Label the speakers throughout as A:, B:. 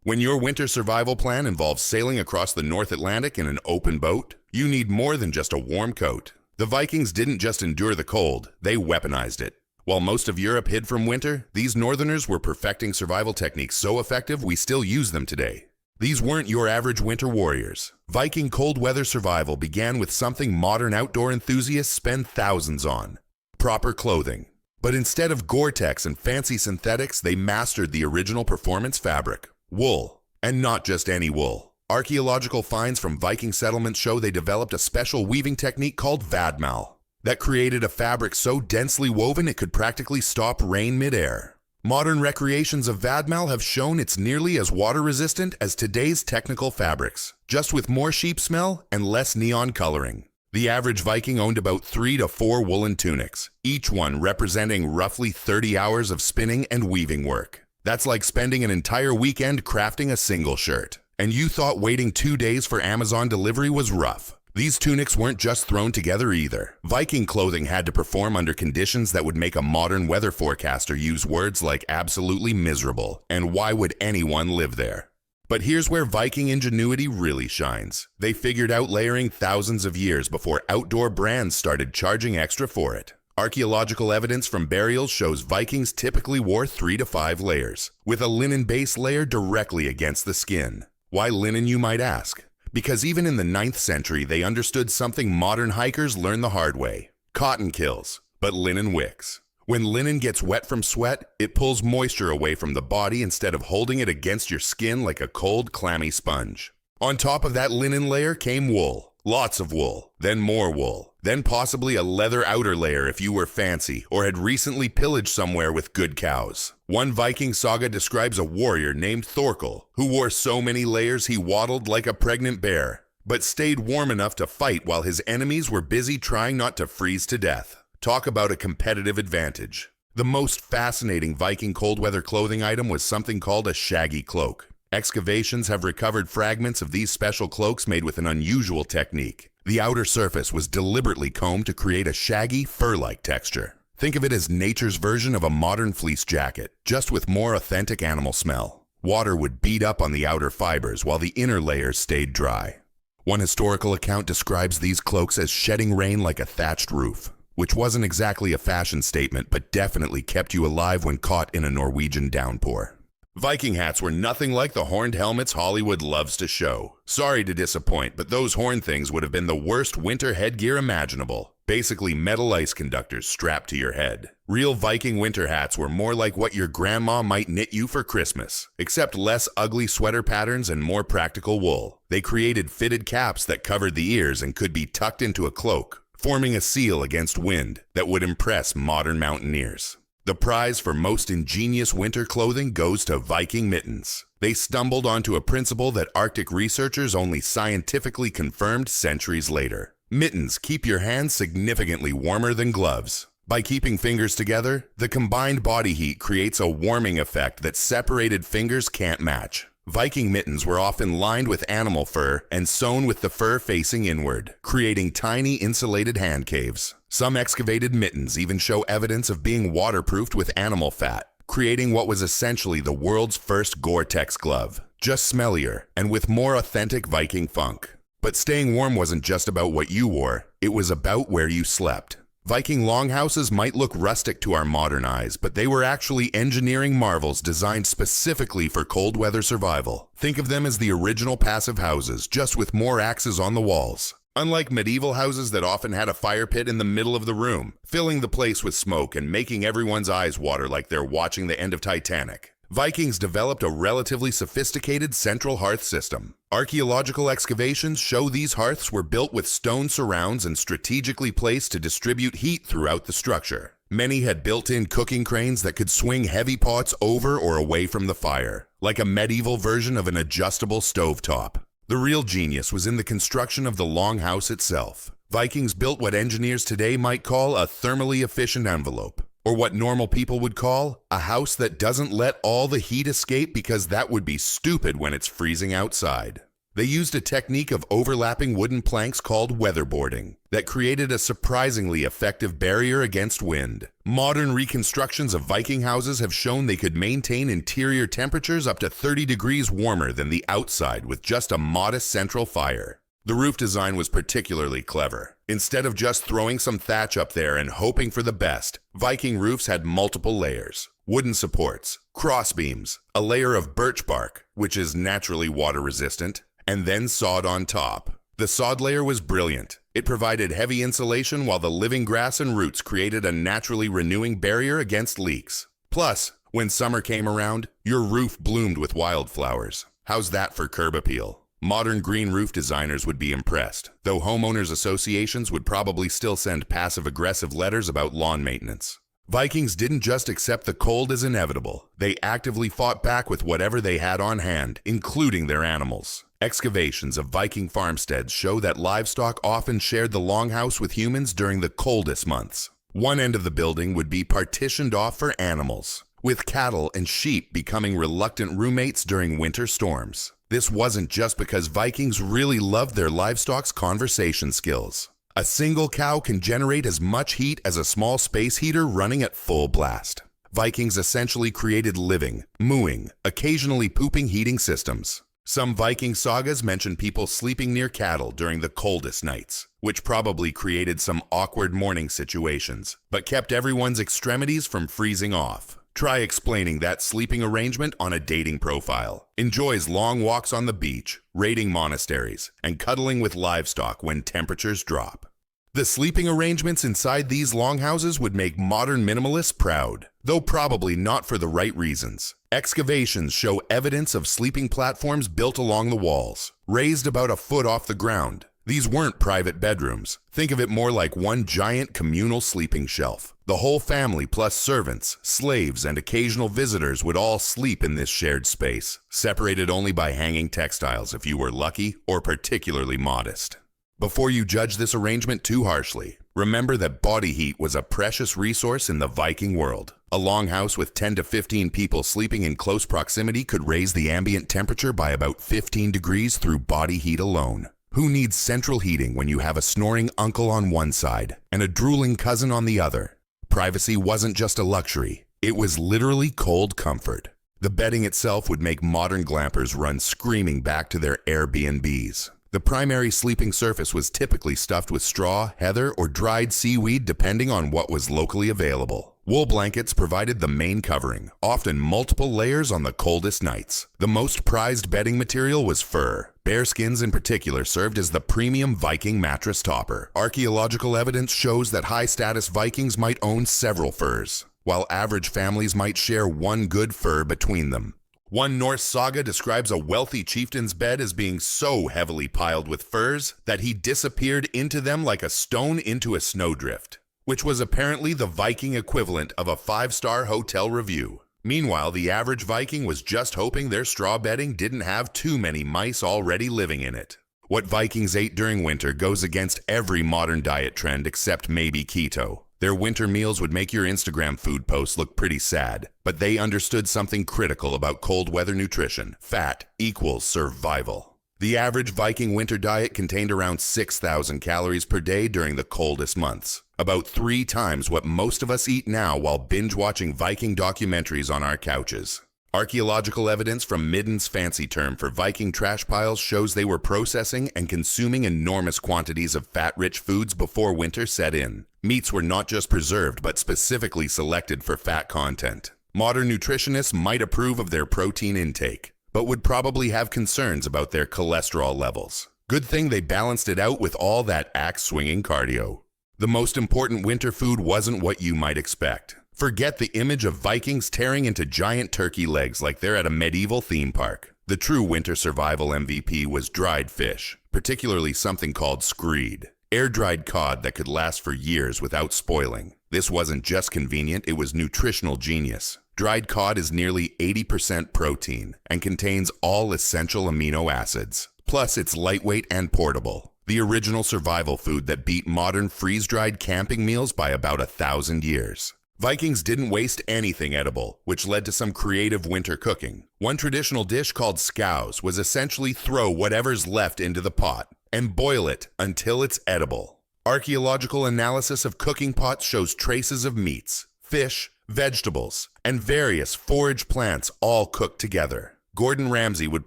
A: When your winter survival plan involves sailing across the North Atlantic in an open boat, you need more than just a warm coat. The Vikings didn't just endure the cold, they weaponized it. While most of Europe hid from winter, these northerners were perfecting survival techniques so effective we still use them today. These weren't your average winter warriors. Viking cold weather survival began with something modern outdoor enthusiasts spend thousands on: proper clothing. But instead of Gore-Tex and fancy synthetics, they mastered the original performance fabric: wool. And not just any wool. Archaeological finds from Viking settlements show they developed a special weaving technique called vaðmál that created a fabric so densely woven it could practically stop rain mid-air. Modern recreations of vaðmál have shown it's nearly as water-resistant as today's technical fabrics, just with more sheep smell and less neon coloring. The average Viking owned about 3 to 4 woolen tunics, each one representing roughly 30 hours of spinning and weaving work. That's like spending an entire weekend crafting a single shirt. And you thought waiting 2 days for Amazon delivery was rough. These tunics weren't just thrown together either. Viking clothing had to perform under conditions that would make a modern weather forecaster use words like absolutely miserable, and why would anyone live there? But here's where Viking ingenuity really shines. They figured out layering thousands of years before outdoor brands started charging extra for it. Archaeological evidence from burials shows Vikings typically wore 3 to 5 layers, with a linen base layer directly against the skin. Why linen, you might ask? Because even in the 9th century, they understood something modern hikers learned the hard way. Cotton kills, but linen wicks. When linen gets wet from sweat, it pulls moisture away from the body instead of holding it against your skin like a cold, clammy sponge. On top of that linen layer came wool. Lots of wool, then more wool, then possibly a leather outer layer if you were fancy or had recently pillaged somewhere with good cows. One Viking saga describes a warrior named Thorkel who wore so many layers he waddled like a pregnant bear, but stayed warm enough to fight while his enemies were busy trying not to freeze to death. Talk about a competitive advantage. The most fascinating Viking cold weather clothing item was something called a shaggy cloak. Excavations have recovered fragments of these special cloaks made with an unusual technique. The outer surface was deliberately combed to create a shaggy, fur-like texture. Think of it as nature's version of a modern fleece jacket, just with more authentic animal smell. Water would beat up on the outer fibers while the inner layers stayed dry. One historical account describes these cloaks as shedding rain like a thatched roof, which wasn't exactly a fashion statement, but definitely kept you alive when caught in a Norwegian downpour. Viking hats were nothing like the horned helmets Hollywood loves to show. Sorry to disappoint, but those horn things would have been the worst winter headgear imaginable. Basically metal ice conductors strapped to your head. Real Viking winter hats were more like what your grandma might knit you for Christmas, except less ugly sweater patterns and more practical wool. They created fitted caps that covered the ears and could be tucked into a cloak, forming a seal against wind that would impress modern mountaineers. The prize for most ingenious winter clothing goes to Viking mittens. They stumbled onto a principle that Arctic researchers only scientifically confirmed centuries later. Mittens keep your hands significantly warmer than gloves. By keeping fingers together, the combined body heat creates a warming effect that separated fingers can't match. Viking mittens were often lined with animal fur and sewn with the fur facing inward, creating tiny insulated hand caves. Some excavated mittens even show evidence of being waterproofed with animal fat, creating what was essentially the world's first Gore-Tex glove, just smellier and with more authentic Viking funk. But staying warm wasn't just about what you wore, it was about where you slept. Viking longhouses might look rustic to our modern eyes, but they were actually engineering marvels designed specifically for cold weather survival. Think of them as the original passive houses, just with more axes on the walls. Unlike medieval houses that often had a fire pit in the middle of the room, filling the place with smoke and making everyone's eyes water like they're watching the end of Titanic, Vikings developed a relatively sophisticated central hearth system. Archaeological excavations show these hearths were built with stone surrounds and strategically placed to distribute heat throughout the structure. Many had built-in cooking cranes that could swing heavy pots over or away from the fire, like a medieval version of an adjustable stovetop. The real genius was in the construction of the longhouse itself. Vikings built what engineers today might call a thermally efficient envelope, or what normal people would call a house that doesn't let all the heat escape because that would be stupid when it's freezing outside. They used a technique of overlapping wooden planks called weatherboarding that created a surprisingly effective barrier against wind. Modern reconstructions of Viking houses have shown they could maintain interior temperatures up to 30 degrees warmer than the outside with just a modest central fire. The roof design was particularly clever. Instead of just throwing some thatch up there and hoping for the best, Viking roofs had multiple layers. Wooden supports, crossbeams, a layer of birch bark, which is naturally water resistant, and then sod on top. The sod layer was brilliant. It provided heavy insulation while the living grass and roots created a naturally renewing barrier against leaks. Plus, when summer came around, your roof bloomed with wildflowers. How's that for curb appeal? Modern green roof designers would be impressed, though homeowners associations would probably still send passive-aggressive letters about lawn maintenance. Vikings didn't just accept the cold as inevitable. They actively fought back with whatever they had on hand, including their animals. Excavations of Viking farmsteads show that livestock often shared the longhouse with humans during the coldest months. One end of the building would be partitioned off for animals, with cattle and sheep becoming reluctant roommates during winter storms. This wasn't just because Vikings really loved their livestock's conversation skills. A single cow can generate as much heat as a small space heater running at full blast. Vikings essentially created living, mooing, occasionally pooping heating systems. Some Viking sagas mention people sleeping near cattle during the coldest nights, which probably created some awkward morning situations, but kept everyone's extremities from freezing off. Try explaining that sleeping arrangement on a dating profile. Enjoys long walks on the beach, raiding monasteries, and cuddling with livestock when temperatures drop. The sleeping arrangements inside these longhouses would make modern minimalists proud, though probably not for the right reasons. Excavations show evidence of sleeping platforms built along the walls, raised about a foot off the ground. These weren't private bedrooms. Think of it more like one giant communal sleeping shelf. The whole family plus servants, slaves, and occasional visitors would all sleep in this shared space, separated only by hanging textiles if you were lucky or particularly modest. Before you judge this arrangement too harshly, remember that body heat was a precious resource in the Viking world. A longhouse with 10 to 15 people sleeping in close proximity could raise the ambient temperature by about 15 degrees through body heat alone. Who needs central heating when you have a snoring uncle on one side and a drooling cousin on the other? Privacy wasn't just a luxury, it was literally cold comfort. The bedding itself would make modern glampers run screaming back to their Airbnbs. The primary sleeping surface was typically stuffed with straw, heather, or dried seaweed depending on what was locally available. Wool blankets provided the main covering, often multiple layers on the coldest nights. The most prized bedding material was fur. Bearskins in particular served as the premium Viking mattress topper. Archaeological evidence shows that high-status Vikings might own several furs, while average families might share one good fur between them. One Norse saga describes a wealthy chieftain's bed as being so heavily piled with furs that he disappeared into them like a stone into a snowdrift, which was apparently the Viking equivalent of a 5-star hotel review. Meanwhile, the average Viking was just hoping their straw bedding didn't have too many mice already living in it. What Vikings ate during winter goes against every modern diet trend except maybe keto. Their winter meals would make your Instagram food posts look pretty sad, but they understood something critical about cold weather nutrition. Fat equals survival. The average Viking winter diet contained around 6,000 calories per day during the coldest months, about 3 times what most of us eat now while binge-watching Viking documentaries on our couches. Archaeological evidence from Mittens' fancy term for Viking trash piles shows they were processing and consuming enormous quantities of fat-rich foods before winter set in. Meats were not just preserved, but specifically selected for fat content. Modern nutritionists might approve of their protein intake, but would probably have concerns about their cholesterol levels. Good thing they balanced it out with all that axe-swinging cardio. The most important winter food wasn't what you might expect. Forget the image of Vikings tearing into giant turkey legs like they're at a medieval theme park. The true winter survival MVP was dried fish, particularly something called screed. Air-dried cod that could last for years without spoiling. This wasn't just convenient, it was nutritional genius. Dried cod is nearly 80% protein and contains all essential amino acids. Plus, it's lightweight and portable. The original survival food that beat modern freeze-dried camping meals by about 1,000 years. Vikings didn't waste anything edible, which led to some creative winter cooking. One traditional dish called scows was essentially throw whatever's left into the pot and boil it until it's edible. Archaeological analysis of cooking pots shows traces of meats, fish, vegetables, and various forage plants all cooked together. Gordon Ramsay would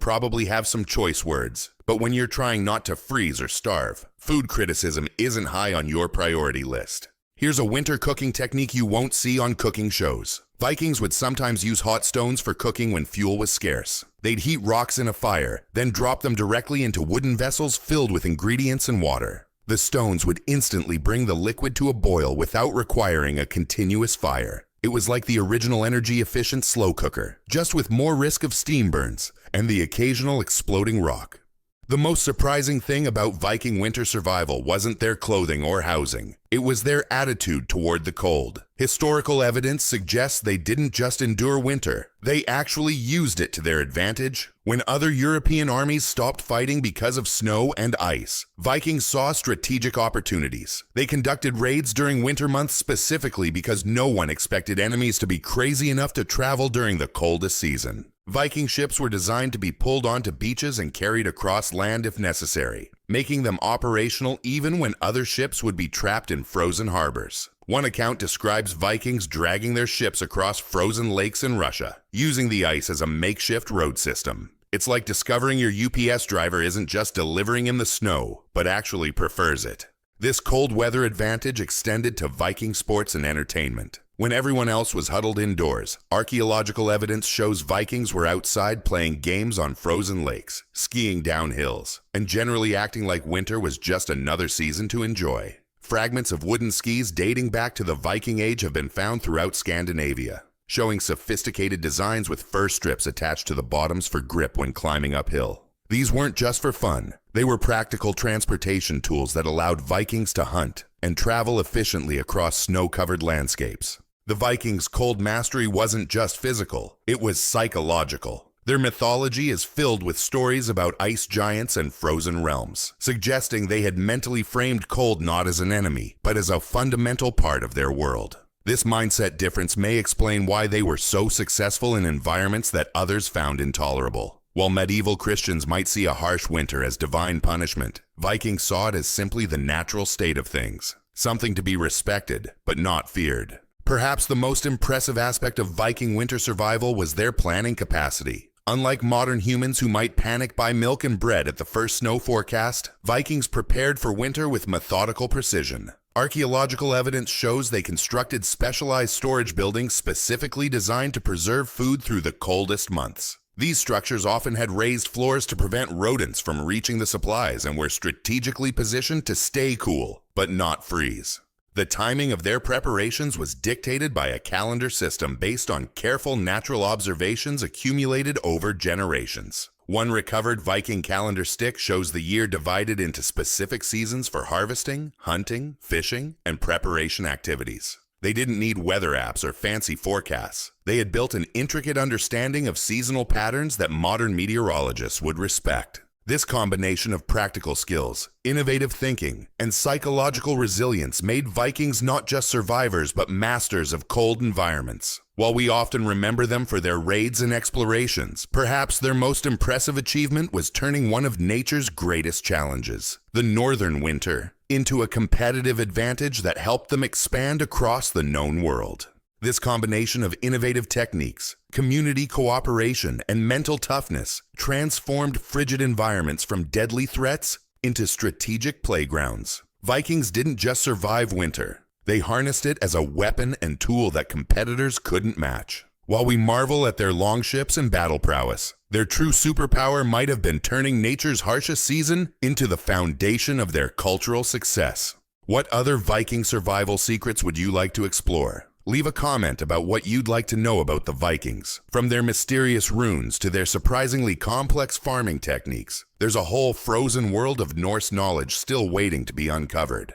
A: probably have some choice words, but when you're trying not to freeze or starve, food criticism isn't high on your priority list. Here's a winter cooking technique you won't see on cooking shows. Vikings would sometimes use hot stones for cooking when fuel was scarce. They'd heat rocks in a fire, then drop them directly into wooden vessels filled with ingredients and water. The stones would instantly bring the liquid to a boil without requiring a continuous fire. It was like the original energy-efficient slow cooker, just with more risk of steam burns and the occasional exploding rock. The most surprising thing about Viking winter survival wasn't their clothing or housing. It was their attitude toward the cold. Historical evidence suggests they didn't just endure winter, they actually used it to their advantage. When other European armies stopped fighting because of snow and ice, Vikings saw strategic opportunities. They conducted raids during winter months specifically because no one expected enemies to be crazy enough to travel during the coldest season. Viking ships were designed to be pulled onto beaches and carried across land if necessary, making them operational even when other ships would be trapped in frozen harbors. One account describes Vikings dragging their ships across frozen lakes in Russia, using the ice as a makeshift road system. It's like discovering your UPS driver isn't just delivering in the snow, but actually prefers it. This cold weather advantage extended to Viking sports and entertainment. When everyone else was huddled indoors, archaeological evidence shows Vikings were outside playing games on frozen lakes, skiing down hills, and generally acting like winter was just another season to enjoy. Fragments of wooden skis dating back to the Viking Age have been found throughout Scandinavia, showing sophisticated designs with fur strips attached to the bottoms for grip when climbing uphill. These weren't just for fun. They were practical transportation tools that allowed Vikings to hunt and travel efficiently across snow-covered landscapes. The Vikings' cold mastery wasn't just physical, it was psychological. Their mythology is filled with stories about ice giants and frozen realms, suggesting they had mentally framed cold not as an enemy, but as a fundamental part of their world. This mindset difference may explain why they were so successful in environments that others found intolerable. While medieval Christians might see a harsh winter as divine punishment, Vikings saw it as simply the natural state of things, something to be respected, but not feared. Perhaps the most impressive aspect of Viking winter survival was their planning capacity. Unlike modern humans who might panic buy milk and bread at the first snow forecast, Vikings prepared for winter with methodical precision. Archaeological evidence shows they constructed specialized storage buildings specifically designed to preserve food through the coldest months. These structures often had raised floors to prevent rodents from reaching the supplies and were strategically positioned to stay cool, but not freeze. The timing of their preparations was dictated by a calendar system based on careful natural observations accumulated over generations. One recovered Viking calendar stick shows the year divided into specific seasons for harvesting, hunting, fishing, and preparation activities. They didn't need weather apps or fancy forecasts. They had built an intricate understanding of seasonal patterns that modern meteorologists would respect. This combination of practical skills, innovative thinking, and psychological resilience made Vikings not just survivors but masters of cold environments. While we often remember them for their raids and explorations, perhaps their most impressive achievement was turning one of nature's greatest challenges, the northern winter, into a competitive advantage that helped them expand across the known world. This combination of innovative techniques, community cooperation, and mental toughness transformed frigid environments from deadly threats into strategic playgrounds. Vikings didn't just survive winter. They harnessed it as a weapon and tool that competitors couldn't match. While we marvel at their longships and battle prowess, their true superpower might have been turning nature's harshest season into the foundation of their cultural success. What other Viking survival secrets would you like to explore? Leave a comment about what you'd like to know about the Vikings. From their mysterious runes to their surprisingly complex farming techniques, there's a whole frozen world of Norse knowledge still waiting to be uncovered.